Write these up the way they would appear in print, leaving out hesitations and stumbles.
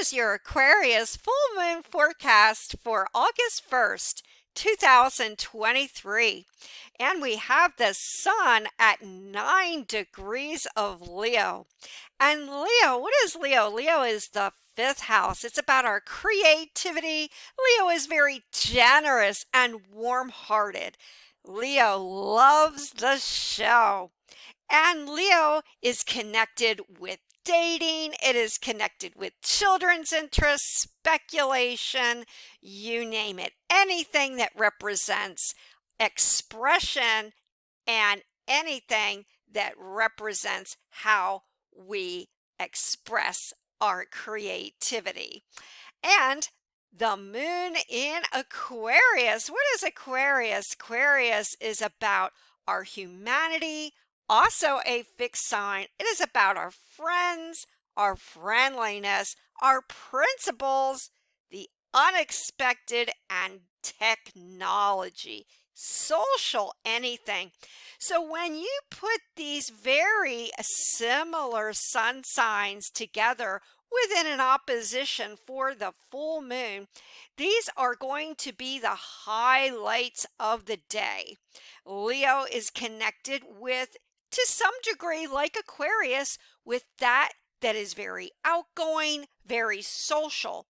is your Aquarius full moon forecast for August 1st, 2023. And we have the sun at 9 degrees of Leo. And Leo, what is Leo? Leo is the fifth house. It's about our creativity. Leo is very generous and warm-hearted. Leo loves the show. And Leo is connected with dating, it is connected with children's interests, speculation, you name it. Anything that represents expression and anything that represents how we express our creativity. And the moon in Aquarius. What is Aquarius? Aquarius is about our humanity, also a fixed sign. It is about our friends, our friendliness, our principles, the unexpected, and technology, social anything. So when you put these very similar sun signs together within an opposition for the full moon, these are going to be the highlights of the day. Leo is connected with, to some degree, like Aquarius, with that is very outgoing, very social.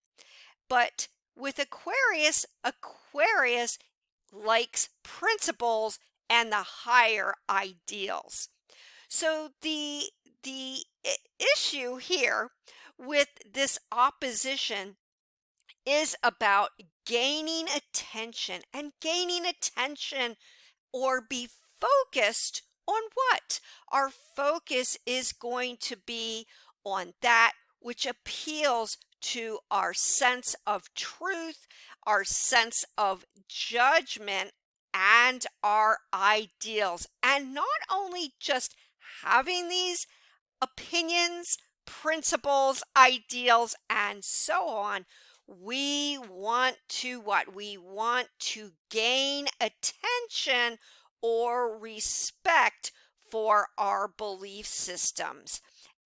But with Aquarius, Aquarius likes principles and the higher ideals. So the issue here with this opposition is about gaining attention, and gaining attention or be focused on what? Our focus is going to be on that which appeals to our sense of truth, our sense of judgment, and our ideals. And not only just having these opinions, principles, ideals, and so on. We want to what? We want to gain attention or respect for our belief systems.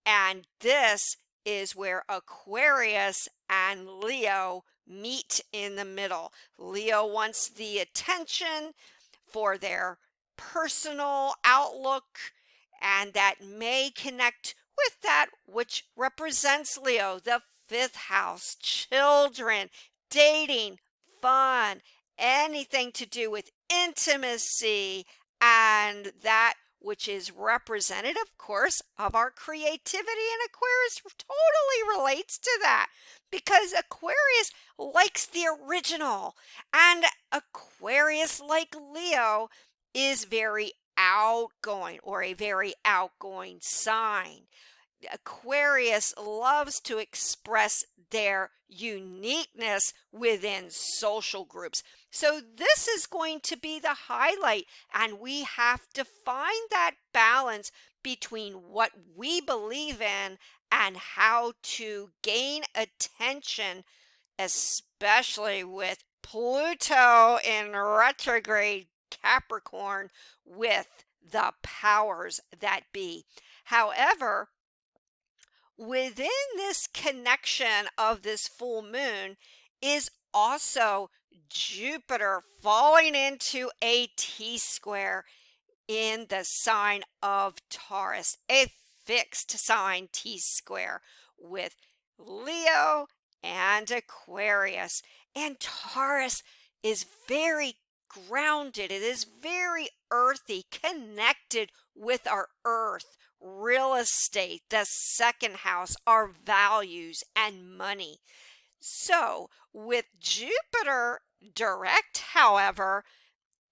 And this is where Aquarius and Leo meet in the middle. Leo wants the attention for their personal outlook, and that may connect with that which represents Leo, the fifth house, children, dating, fun, anything to do with intimacy, and that which is represented, of course, of our creativity. And Aquarius totally relates to that because Aquarius likes the original, and Aquarius, like Leo, is very outgoing, or a very outgoing sign. Aquarius loves to express their uniqueness within social groups. So this is going to be the highlight, and we have to find that balance between what we believe in and how to gain attention, especially with Pluto in retrograde Capricorn, with the powers that be. However, within this connection of this full moon is also Jupiter falling into a T-square in the sign of Taurus, a fixed sign T-square with Leo and Aquarius. And Taurus is very grounded. It is very earthy, connected with our earth, real estate, the second house, our values, and money. So with Jupiter direct, however,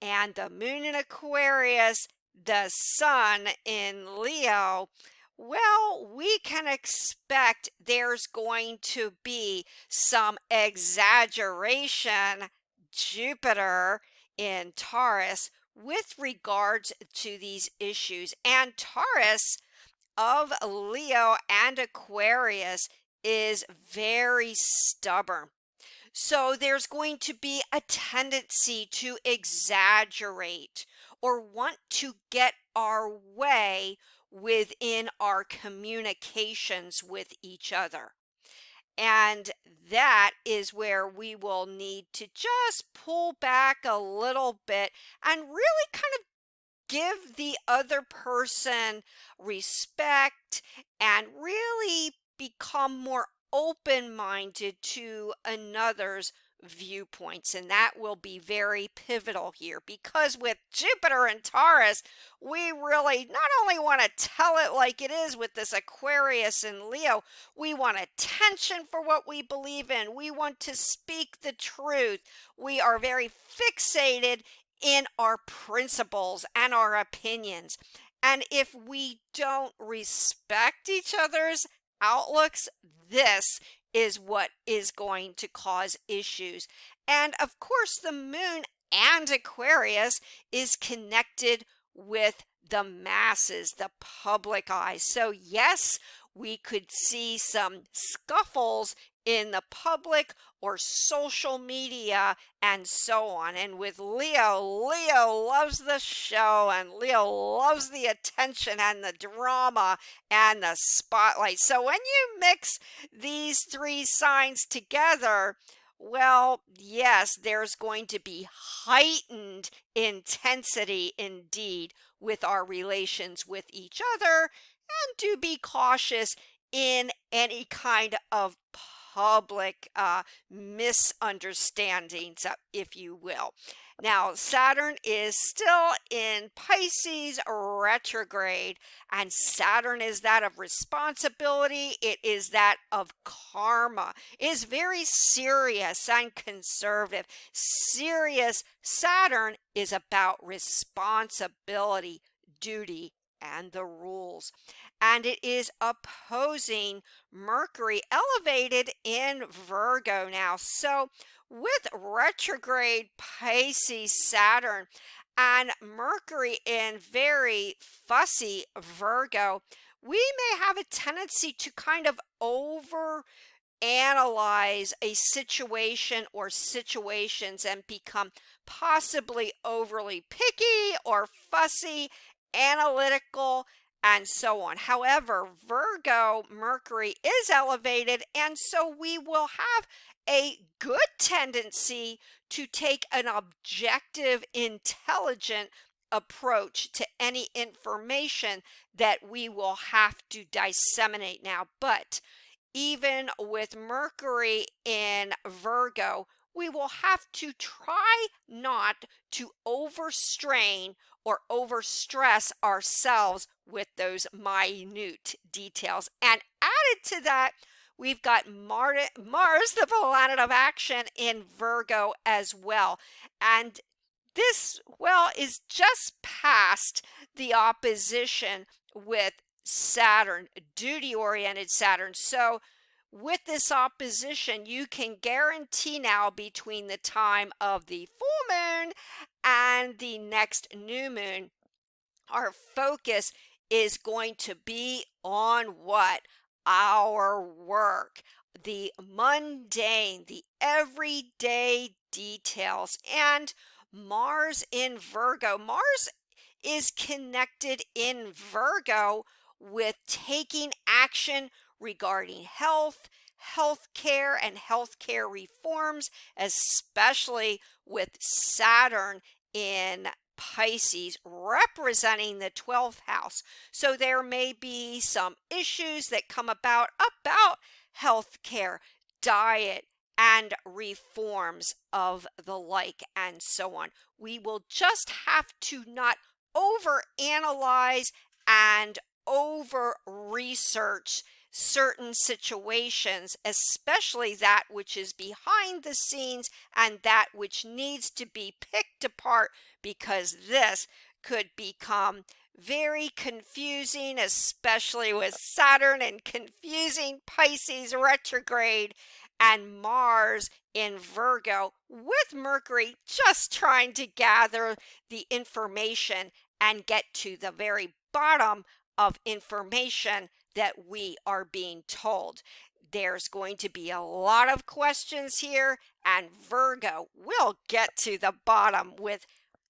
and the moon in Aquarius, the sun in Leo, well, we can expect there's going to be some exaggeration, Jupiter in Taurus, with regards to these issues. And Taurus of Leo and Aquarius is very stubborn. So there's going to be a tendency to exaggerate or want to get our way within our communications with each other. And that is where we will need to just pull back a little bit and really kind of give the other person respect and really become more open minded to another's viewpoints. And that will be very pivotal here because with Jupiter and Taurus, we really not only want to tell it like it is with this Aquarius and Leo, we want attention for what we believe in. We want to speak the truth. We are very fixated in our principles and our opinions. And if we don't respect each other's outlooks, this is what is going to cause issues. And of course, the moon and Aquarius is connected with the masses, the public eye. So, yes, we could see some scuffles in the public or social media and so on. And with Leo, Leo loves the show and Leo loves the attention and the drama and the spotlight. So when you mix these three signs together, well, yes, there's going to be heightened intensity indeed with our relations with each other, and to be cautious in any kind of public misunderstandings, if you will. Now, Saturn is still in Pisces retrograde, and Saturn is that of responsibility. It is that of karma. It is very serious and conservative. Serious Saturn is about responsibility, duty, and the rules. And it is opposing Mercury elevated in Virgo now. So with retrograde Pisces Saturn and Mercury in very fussy Virgo, we may have a tendency to kind of analyze a situation or situations and become possibly overly picky or fussy, analytical, and so on. However, Virgo Mercury is elevated, and so we will have a good tendency to take an objective, intelligent approach to any information that we will have to disseminate now. But even with Mercury in Virgo, we will have to try not to overstrain or overstress ourselves with those minute details. And added to that, we've got Mars, the planet of action, in Virgo as well. And this, well, is just past the opposition with Saturn, duty-oriented Saturn. So with this opposition, you can guarantee now between the time of the full moon and the next new moon, our focus is going to be on what? Our work, the mundane, the everyday details. And Mars in Virgo. Mars is connected in Virgo with taking action regarding health, healthcare, and healthcare reforms, especially with Saturn in Pisces representing the 12th house. So there may be some issues that come about healthcare, diet, and reforms of the like, and so on. We will just have to not overanalyze and over research certain situations, especially that which is behind the scenes and that which needs to be picked apart, because this could become very confusing, especially with Saturn and confusing Pisces retrograde and Mars in Virgo, with Mercury just trying to gather the information and get to the very bottom of information that we are being told. There's going to be a lot of questions here, and Virgo will get to the bottom with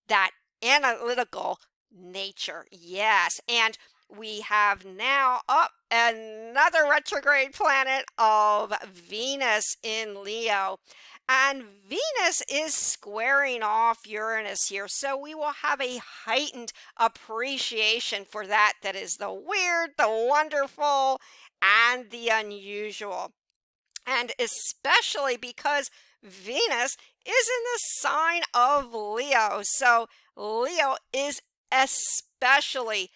that analytical nature. Yes, and we have now up another retrograde planet of Venus in Leo. And Venus is squaring off Uranus here. So we will have a heightened appreciation for that is the weird, the wonderful, and the unusual. And especially because Venus is in the sign of Leo. So Leo is especially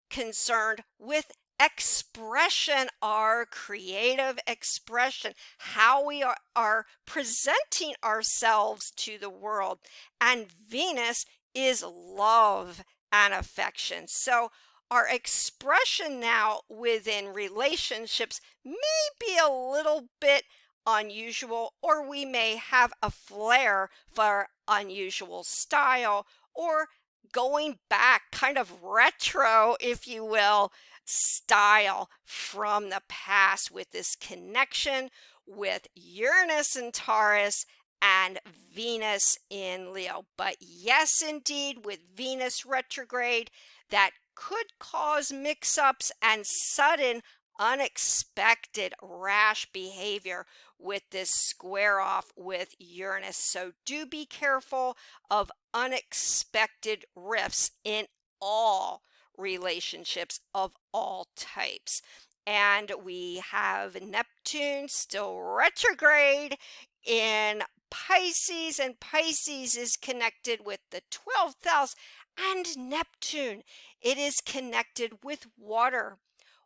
concerned with expression, our creative expression, how we are presenting ourselves to the world. And Venus is love and affection. So our expression now within relationships may be a little bit unusual, or we may have a flair for unusual style, or going back, kind of retro, if you will, style from the past with this connection with Uranus and Taurus and Venus in Leo. But yes, indeed, with Venus retrograde, that could cause mix-ups and sudden unexpected rash behavior with this square off with Uranus. So do be careful of unexpected rifts in all relationships of all types. And we have Neptune still retrograde in Pisces, and Pisces is connected with the 12th house, and Neptune, it is connected with water,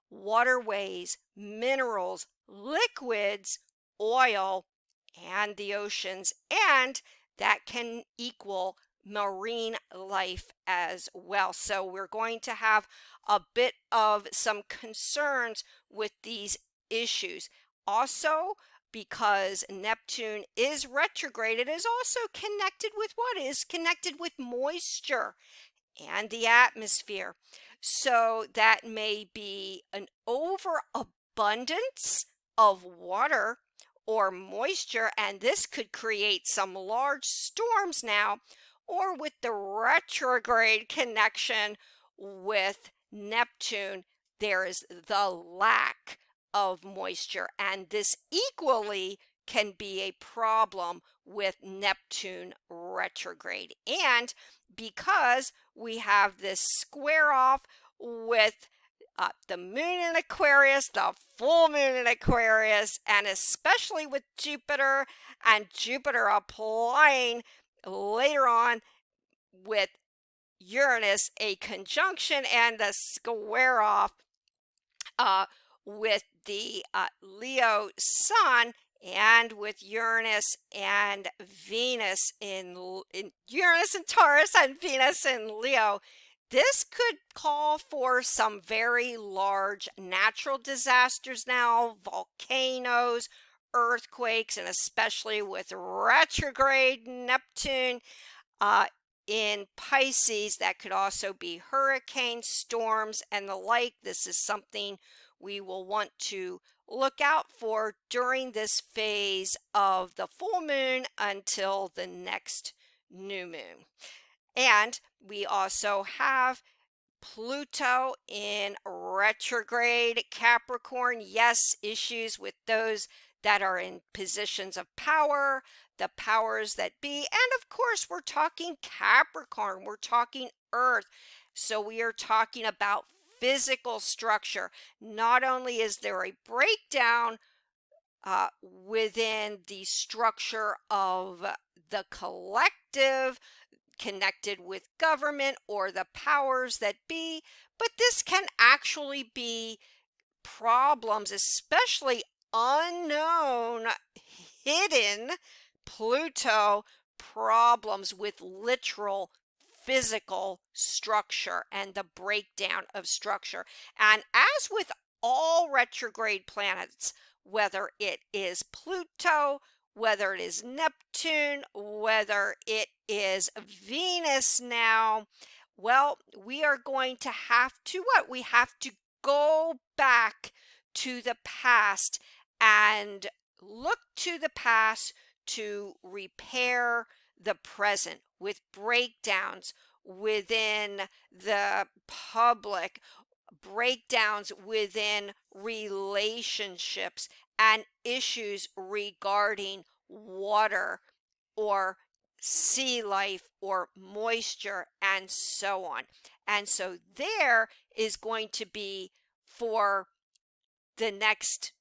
waterways, minerals, liquids, oil, and the oceans, and that can equal marine life as well. So we're going to have a bit of some concerns with these issues. Also, because Neptune is retrograde, it is also connected with what is connected with moisture and the atmosphere. So that may be an overabundance of water or moisture, and this could create some large storms now, or with the retrograde connection with Neptune, there is the lack of moisture, and this equally can be a problem with Neptune retrograde. And because we have this square off with the moon in Aquarius, the full moon in Aquarius, and especially with Jupiter, and Jupiter applying later on with Uranus, a conjunction and the square off uh, with the Leo sun, and with Uranus and Venus in Uranus and Taurus and Venus in Leo. This could call for some very large natural disasters now, volcanoes, earthquakes, and especially with retrograde Neptune uh, in Pisces, that could also be hurricanes, storms, and the like. This is something we will want to look out for during this phase of the full moon until the next new moon. And we also have Pluto in retrograde Capricorn. Yes, issues with those that are in positions of power, the powers that be. And of course, we're talking Capricorn, we're talking Earth. So we are talking about physical structure. Not only is there a breakdown within the structure of the collective, connected with government or the powers that be, but this can actually be problems, especially unknown, hidden Pluto problems with literal physical structure and the breakdown of structure. And as with all retrograde planets, whether it is Pluto, whether it is Neptune, whether it is Venus now, well, we are going to have to what? We have to go back to the past and look to the past to repair the present with breakdowns within the public, breakdowns within relationships and issues regarding water or sea life or moisture and so on. And so there is going to be for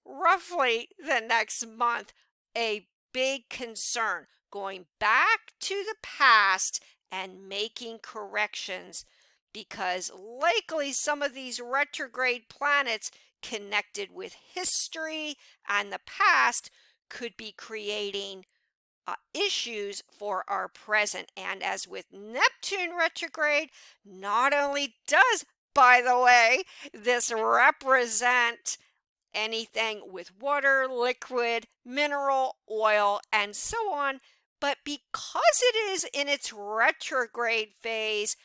roughly the next month, a big concern going back to the past and making corrections because likely some of these retrograde planets connected with history and the past could be creating issues for our present. And as with Neptune retrograde, not only does, by the way, this represent anything with water, liquid, mineral, oil, and so on. But because it is in its retrograde phase,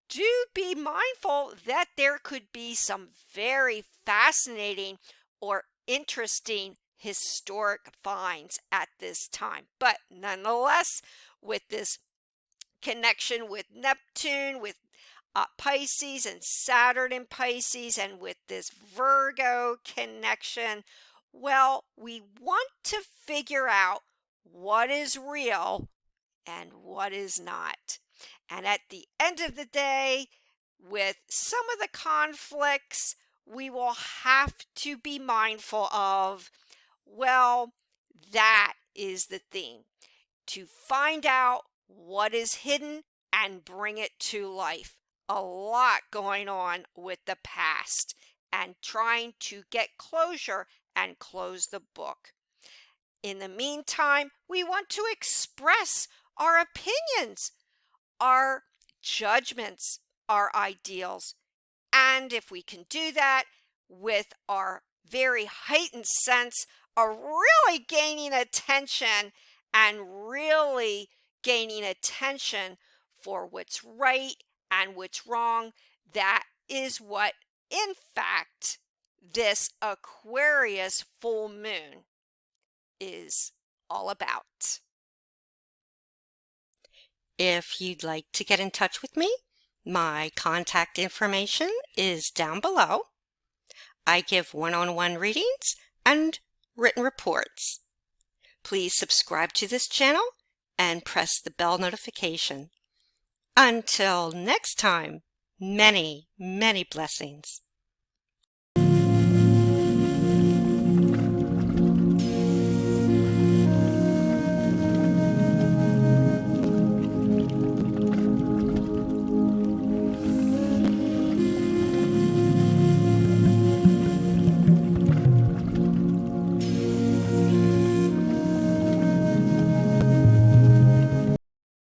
do be mindful that there could be some very fascinating or interesting historic finds at this time. But nonetheless, with this connection with Neptune, with Pisces and Saturn in Pisces, and with this Virgo connection, well, we want to figure out what is real and what is not. And at the end of the day, with some of the conflicts, we will have to be mindful of, well, that is the theme, to find out what is hidden and bring it to life. A lot going on with the past and trying to get closure and close the book. In the meantime, we want to express our opinions, our judgments, our ideals. And if we can do that with our very heightened sense of really gaining attention and really gaining attention for what's right and what's wrong, that is what, in fact, this Aquarius full moon is all about. If you'd like to get in touch with me, my contact information is down below. I give one-on-one readings and written reports. Please subscribe to this channel and press the bell notification. Until next time, many, many blessings.